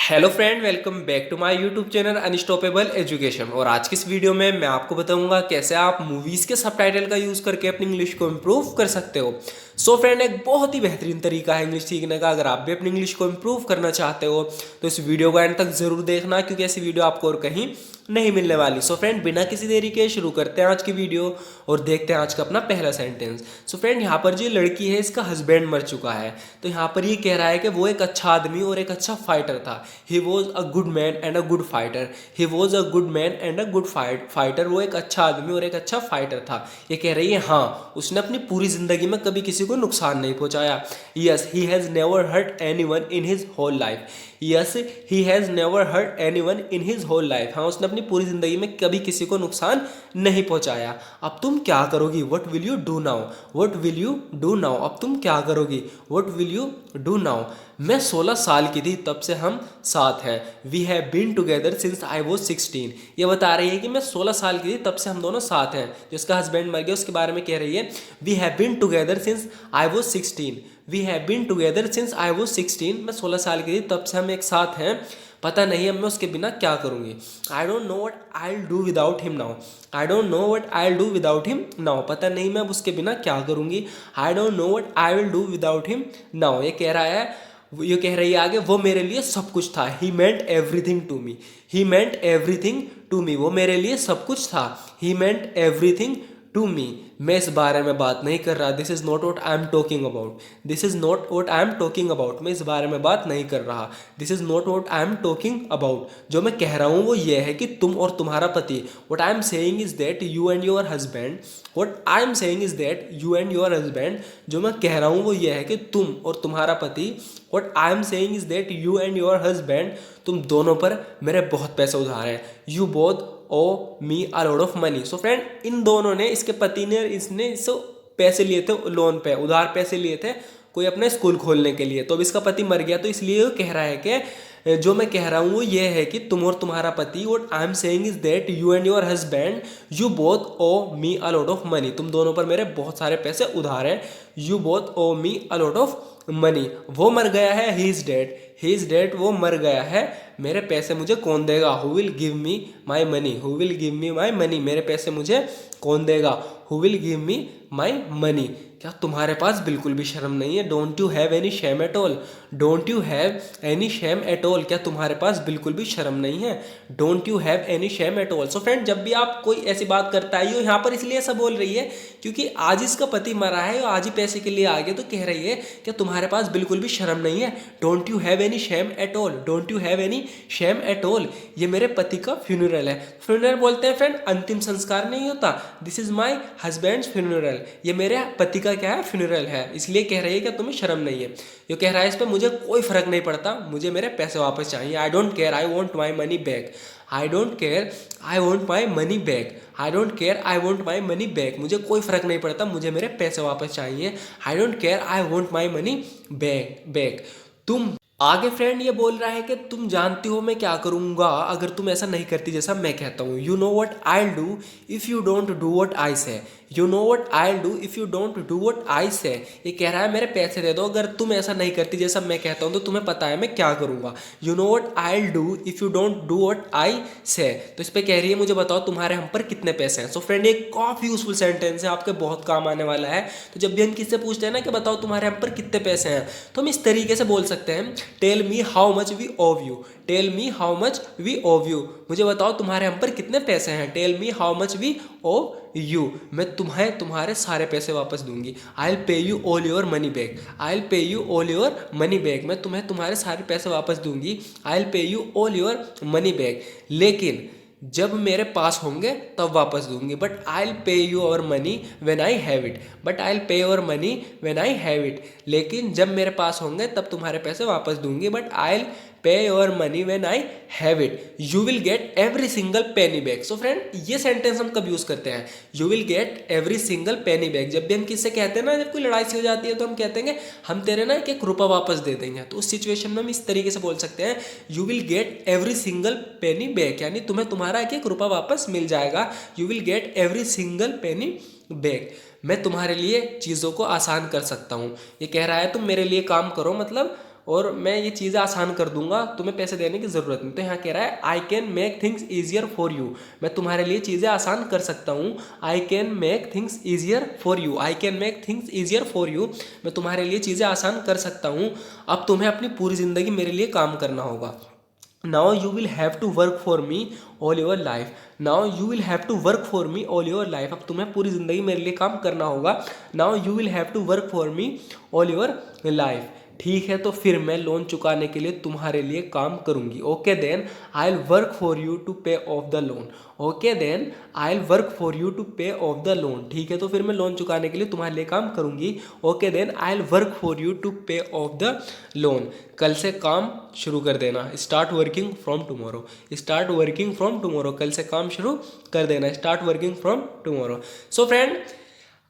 Hello friend, welcome back to my YouTube channel unstoppable education. और आज की इस वीडियो में मैं आपको बताऊंगा कैसे आप मूवीज़ के सबटाइटल का यूज़ करके अपनी इंग्लिश को इम्प्रूव कर सकते हो। सो फ्रेंड, एक बहुत ही बेहतरीन तरीका है इंग्लिश सीखने का। अगर आप भी अपनी इंग्लिश को इम्प्रूव करना चाहते हो तो इस वीडियो को एंड तक ज़रूर देखना, क्योंकि ऐसी वीडियो आपको और कहीं नहीं मिलने वाली। सो फ्रेंड, बिना किसी देरी के शुरू करते हैं आज की वीडियो और देखते हैं आज का अपना पहला सेंटेंस। सो फ्रेंड, यहाँ पर जो लड़की है इसका हस्बैंड मर चुका है, तो यहाँ पर ये कह रहा है कि वो एक अच्छा आदमी और एक अच्छा फाइटर था। He was a good man and a good fighter. He was a good man and a good fighter. वो एक अच्छा आदमी और एक अच्छा फाइटर था। ये कह रही है हाँ, उसने अपनी पूरी जिंदगी में कभी किसी को नुकसान नहीं पहुंचाया। Yes, he has never hurt anyone in his whole life. Yes, he has never hurt anyone in his whole life. हाँ, उसने अपनी पूरी जिंदगी में कभी किसी को नुकसान नहीं पहुंचाया। अब तुम क्या करोगी? What will you do now? What will you do now? अब तुम क्या करोगी? What will you do now? मैं 16 साल की थी तब से हम साथ हैं। We have been together since I was 16। ये बता रही है कि मैं 16 साल की थी तब से हम दोनों साथ हैं। जिसका हस्बैंड मर गया उसके बारे में कह रही है we have been together since I was 16। We have been together since I was 16। मैं 16 साल की थी तब से हम एक साथ हैं। पता नहीं अब मैं उसके बिना क्या करूँगी। I don't know what I will do without him now. I don't know what I will do without him now. पता नहीं मैं अब उसके बिना क्या करूँगी। I don't know what I will do without him now. ये कह रहा है, ये कह रही है आगे, वो मेरे लिए सब कुछ था। He meant everything to me. He meant everything to me. वो मेरे लिए सब कुछ था। He meant everything to me. मैं इस बारे में बात नहीं कर रहा। This is not what I am talking about. This is not what I am talking about. मैं इस बारे में बात नहीं कर रहा। This is not what I am talking about. जो मैं कह रहा हूँ वो ये है कि तुम और तुम्हारा पति। What I am saying is that you and your husband. What I am saying is that you and your husband. जो मैं कह रहा हूँ वो ये है कि तुम और तुम्हारा पति। What I am saying is that you and your husband, तुम दोनों पर मेरे बहुत पैसे उधार हैं। You both owe me a lot of money. So friend, इन दोनों ने, इसके पति ने, इसने इससे पैसे लिए थे लोन पे, उधार पैसे लिए थे कोई अपने स्कूल खोलने के लिए। तो अब इसका पति मर गया, तो इसलिए वो कह रहा है कि जो मैं कह रहा हूँ वो ये है कि तुम और तुम्हारा पति। What I am saying is that you and your husband you both owe me a lot of money. तुम दोनों पर मेरे बहुत सारे पैसे उधार हैं। You both owe me a lot of money. वो मर गया है, he is dead. He is dead, वो मर गया है। मेरे पैसे मुझे कौन देगा? Who will give me my money? Who will give me my money? मेरे पैसे मुझे कौन देगा? Who will give me my money? क्या तुम्हारे पास बिल्कुल भी शर्म नहीं है? Don't you have any shame at all? Don't you have any shame at all? क्या तुम्हारे पास बिल्कुल भी शर्म नहीं है? Don't you have any shame at all. So friend, जब भी आप कोई ऐसी बात करता है, यहाँ पर इसलिए ऐसा बोल रही है क्योंकि आज इसका पति मरा है और आज ही पैसे के लिए आ गए, तो कह रही है कि तुम्हारे पास बिल्कुल भी शर्म नहीं है। Don't you have any shame at all? Don't you have any shame at all? ये मेरे पति का फ्यूनरल है। फ्यूनरल बोलते हैं फ्रेंड, अंतिम संस्कार नहीं होता। This is my husband's funeral. ये मेरे पति का क्या है? फ्यूनरल है। इसलिए कह रही है कि तुम्हें शर्म नहीं है। ये कह रहा है इस पर मुझे कोई फर्क नहीं पड़ता, मुझे मेरे पैसे वापस चाहिए। I don't care, I want my money back. I don't care, I want my money back. I don't care, I want my money back. मुझे कोई फर्क नहीं पड़ता, मुझे मेरे पैसे वापस चाहिए। I don't care, I want my money back. तुम आगे फ्रेंड ये बोल रहा है कि तुम जानती हो मैं क्या करूंगा अगर तुम ऐसा नहीं करती जैसा मैं कहता हूँ। You know what I do if you don't do what I say. You know what I do if you don't do what I say. ये कह रहा है मेरे पैसे दे दो, अगर तुम ऐसा नहीं करती जैसा मैं कहता हूँ तो तुम्हें पता है मैं क्या करूँगा। You know what I do if you don't do what I से। तो इस पर कह रही है मुझे बताओ तुम्हारे हम पर कितने पैसे हैं। सो फ्रेंड, ये काफ़ी यूजफुल सेंटेंस है, आपके बहुत काम आने वाला है। तो जब भी हम किससे पूछते हैं ना कि बताओ तुम्हारे हम पर कितने पैसे हैं, तो हम इस तरीके से बोल सकते हैं, tell me how much we owe you. Tell me how much we owe you. मुझे बताओ तुम्हारे हम पर कितने पैसे हैं। Tell me how much we owe you. मैं तुम्हें तुम्हारे सारे पैसे वापस दूंगी। I will pay you all your money back. I will pay you all your money back. मैं तुम्हें तुम्हारे सारे पैसे वापस दूंगी। I will pay you all your money back. लेकिन जब मेरे पास होंगे तब वापस दूंगी। But I will pay your money when I have it. But I will pay your money when I have it. लेकिन जब मेरे पास होंगे तब तुम्हारे पैसे वापस दूंगी। But I will pay your money when I have it. You will get every single penny back. So friend, ये सेंटेंस हम कब यूज करते हैं? You will get every single penny back. जब भी हम किससे कहते हैं ना, जब कोई लड़ाई सी हो जाती है तो हम कहते हैं हम तेरे ना एक रुपया वापस दे देंगे। तो उस सिचुएशन में हम इस तरीके से बोल सकते हैं, you will get every single penny back, यानी तुम्हें तुम्हारा एक रुपया वापस मिल जाएगा। You will get every single penny back. मैं तुम्हारे लिए चीज़ों को आसान कर सकता हूँ। ये कह रहा है तुम मेरे लिए काम करो, मतलब और मैं ये चीज़ें आसान कर दूंगा, तुम्हें पैसे देने की ज़रूरत नहीं। तो यहाँ कह रहा है I can make things easier for you, मैं तुम्हारे लिए चीज़ें आसान कर सकता हूँ। I can make things easier for you, I can make things easier for you, मैं तुम्हारे लिए चीज़ें आसान कर सकता हूँ। अब तुम्हें अपनी पूरी ज़िंदगी मेरे लिए काम करना होगा। Now you will have to work for me all your life, now you will have to work for me all your life, अब तुम्हें पूरी ज़िंदगी मेरे लिए काम करना होगा। Now you will have to work for me all your life, ठीक है तो फिर मैं लोन चुकाने के लिए तुम्हारे लिए काम करूंगी। Okay then I will work for you to pay off the loan, okay then I will work for you to pay off the loan, ठीक है तो फिर मैं लोन चुकाने के लिए तुम्हारे लिए काम करूंगी। Okay then I will work for you to pay off the loan, कल से काम शुरू कर देना। Start working from tomorrow, start working from tomorrow, कल से काम शुरू कर देना, start working from tomorrow. So friend,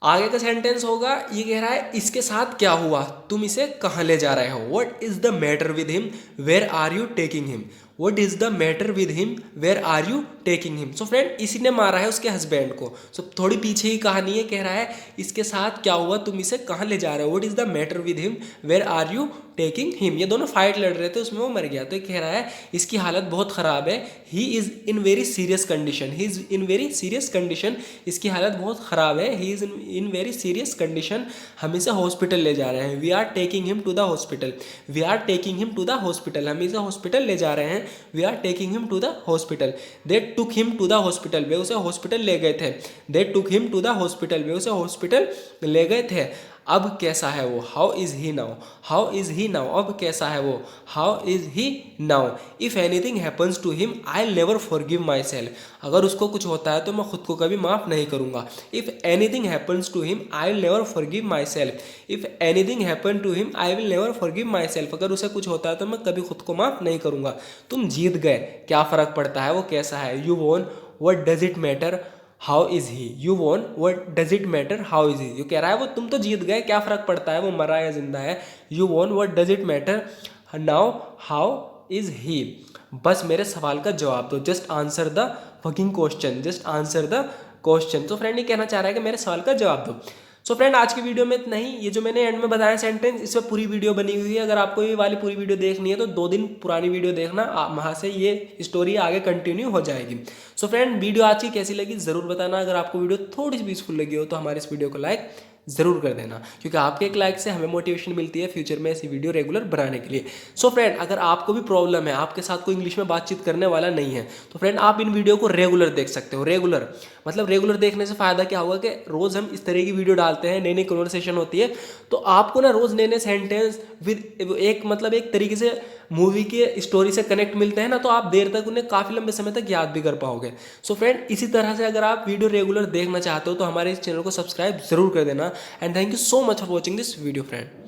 आगे का सेंटेंस होगा, ये कह रहा है इसके साथ क्या हुआ, तुम इसे कहाँ ले जा रहे हो। What is the matter with him, where are you taking him, what is the matter with him, where are you taking him. So friend, इसी ने मारा है उसके हस्बैंड को। सो थोड़ी पीछे ही कहानी है, कह रहा है इसके साथ क्या हुआ, तुम इसे कहाँ ले जा रहे हो। What is the matter with him, where are you taking him, ये दोनों फाइट लड़ रहे थे, उसमें वो मर गया। तो ये कह रहा है इसकी हालत बहुत ख़राब है, he is in very serious condition, he is in very serious condition, इसकी हालत बहुत ख़राब है, he is in very serious condition, हम इसे हॉस्पिटल ले जा रहे हैं। We are taking him to the hospital, we are taking him to the hospital, हम इसे हॉस्पिटल ले जा रहे हैं। We are taking him to the hospital, they took him to the hospital, वे उसे हॉस्पिटल ले गए थे। They took him to the hospital, वे उसे हॉस्पिटल ले गए थे। अब कैसा है वो, how is he now, how is he now, अब कैसा है वो, how is he now. If anything happens to him I will never forgive myself, अगर उसको कुछ होता है तो मैं खुद को कभी माफ़ नहीं करूँगा। If anything happens to him I will never forgive myself, if anything happen to him I will never forgive myself, अगर उसे कुछ होता है तो मैं कभी खुद को माफ़ नहीं करूँगा। तुम जीत गए, क्या फ़र्क पड़ता है वो कैसा है। You won, what does it matter, how is he, you won, what does it matter, how is he, ये कह रहा है वो तुम तो जीत गए, क्या फ़र्क पड़ता है वो मरा या जिंदा है। You won, what does it matter, now how is he, बस मेरे सवाल का जवाब दो। Just answer the fucking question, just answer the question. तो फ्रेंड ये कहना चाह रहा है कि मेरे सवाल का जवाब दो। सो फ्रेंड, आज की वीडियो में इतना ही। ये जो मैंने एंड में बताया सेंटेंस, इस पर पूरी वीडियो बनी हुई है, अगर आपको ये वाली पूरी वीडियो देखनी है तो 2 दिन पुरानी वीडियो देखना, वहाँ से ये स्टोरी आगे कंटिन्यू हो जाएगी। सो फ्रेंड, वीडियो आज की कैसी लगी ज़रूर बताना। अगर आपको वीडियो थोड़ी सी यूजफुल लगी हो तो हमारे इस वीडियो को लाइक ज़रूर कर देना, क्योंकि आपके एक लाइक से हमें मोटिवेशन मिलती है फ्यूचर में ऐसी वीडियो रेगुलर बनाने के लिए। सो फ्रेंड, अगर आपको भी प्रॉब्लम है, आपके साथ कोई इंग्लिश में बातचीत करने वाला नहीं है, तो फ्रेंड आप इन वीडियो को रेगुलर देख सकते हो। रेगुलर मतलब रेगुलर देखने से फ़ायदा क्या होगा कि रोज़ हम इस तरह की वीडियो डालते हैं, नई नई कन्वर्सेशन होती है, तो आपको ना रोज़ नए नए सेंटेंस विद एक मतलब एक तरीके से मूवी के स्टोरी से कनेक्ट मिलते हैं ना, तो आप देर तक उन्हें काफ़ी लंबे समय तक याद भी कर पाओगे। सो फ्रेंड, इसी तरह से अगर आप वीडियो रेगुलर देखना चाहते हो तो हमारे इस चैनल को सब्सक्राइब जरूर कर देना। And thank you so much for watching this video friend.